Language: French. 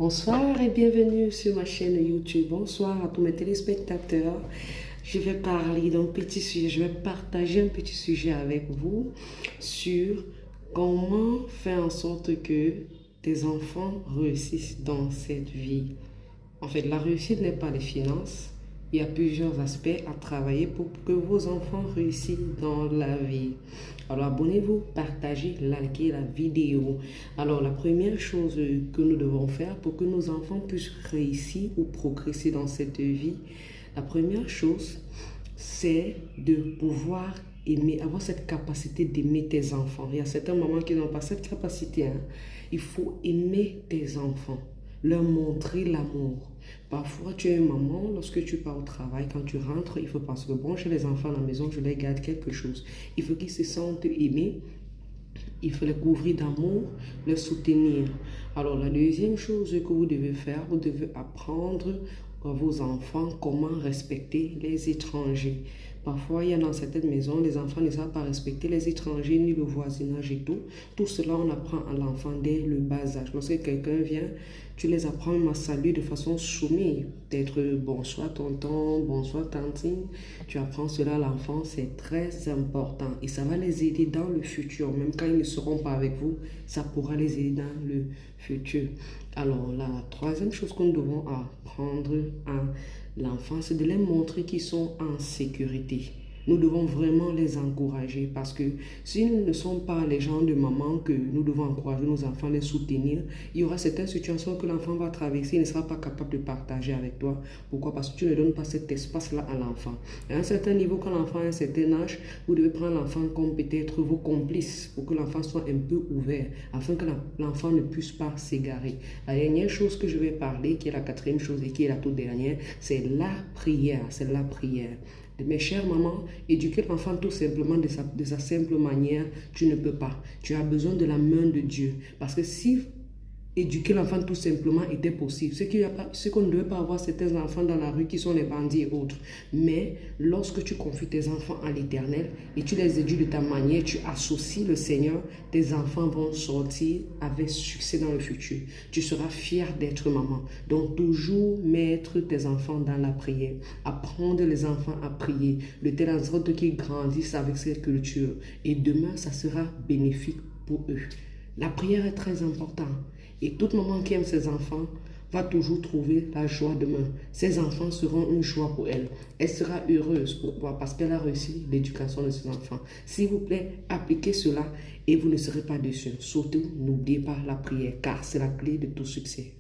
Bonsoir et bienvenue sur ma chaîne YouTube. Bonsoir à tous mes téléspectateurs. Je vais parler d'un petit sujet, je vais partager un petit sujet avec vous sur comment faire en sorte que tes enfants réussissent dans cette vie. En fait, la réussite n'est pas les finances. Il y a plusieurs aspects à travailler pour que vos enfants réussissent dans la vie. Alors, abonnez-vous, partagez, likez la vidéo. Alors, la première chose que nous devons faire pour que nos enfants puissent réussir ou progresser dans cette vie, la première chose, c'est de pouvoir aimer, avoir cette capacité d'aimer tes enfants. Il y a certains mamans qui n'ont pas cette capacité. Il faut aimer tes enfants, leur montrer l'amour. Parfois, tu es une maman, lorsque tu pars au travail, quand tu rentres, il faut penser que bon, j'ai les enfants à la maison, je les garde quelque chose. Il faut qu'ils se sentent aimés, il faut les couvrir d'amour, les soutenir. Alors, la deuxième chose que vous devez faire, vous devez apprendre à vos enfants comment respecter les étrangers. Parfois, il y a dans certaines maisons, les enfants ne savent pas respecter les étrangers, ni le voisinage et tout. Tout cela, on apprend à l'enfant dès le bas âge. Lorsque quelqu'un vient, tu les apprends à saluer de façon soumise. Peut-être bonsoir tonton, bonsoir tantine. Tu apprends cela à l'enfant, c'est très important. Et ça va les aider dans le futur. Même quand ils ne seront pas avec vous, ça pourra les aider dans le futur. Alors, la troisième chose que nous devons apprendre à l'enfant, c'est de les montrer qu'ils sont en sécurité. Nous devons vraiment les encourager parce que si nous ne sommes pas les gens de maman que nous devons encourager nos enfants, les soutenir, il y aura certaines situations que l'enfant va traverser, il ne sera pas capable de partager avec toi. Pourquoi? Parce que tu ne donnes pas cet espace-là à l'enfant. À un certain niveau, quand l'enfant a un certain âge, vous devez prendre l'enfant comme peut-être vos complices pour que l'enfant soit un peu ouvert, afin que l'enfant ne puisse pas s'égarer. La dernière chose que je vais parler, qui est la quatrième chose et qui est la toute dernière, c'est la prière. C'est la prière. Mes chères mamans, éduquer l'enfant tout simplement de sa simple manière, tu ne peux pas. Tu as besoin de la main de Dieu. Parce que si éduquer l'enfant tout simplement était possible, c'est qu'on ne devait pas avoir certains enfants dans la rue qui sont les bandits et autres. Mais lorsque tu confies tes enfants à l'Éternel et tu les éduques de ta manière, tu associes le Seigneur, tes enfants vont sortir avec succès dans le futur. Tu seras fier d'être maman. Donc toujours mettre tes enfants dans la prière, apprendre les enfants à prier, de telle sorte qu'ils grandissent avec cette culture. Et demain, ça sera bénéfique pour eux. La prière est très importante. Et toute maman qui aime ses enfants va toujours trouver la joie demain. Ses enfants seront une joie pour elle. Elle sera heureuse. Pourquoi? Parce qu'elle a réussi l'éducation de ses enfants. S'il vous plaît, appliquez cela et vous ne serez pas déçus. Surtout, n'oubliez pas la prière, car c'est la clé de tout succès.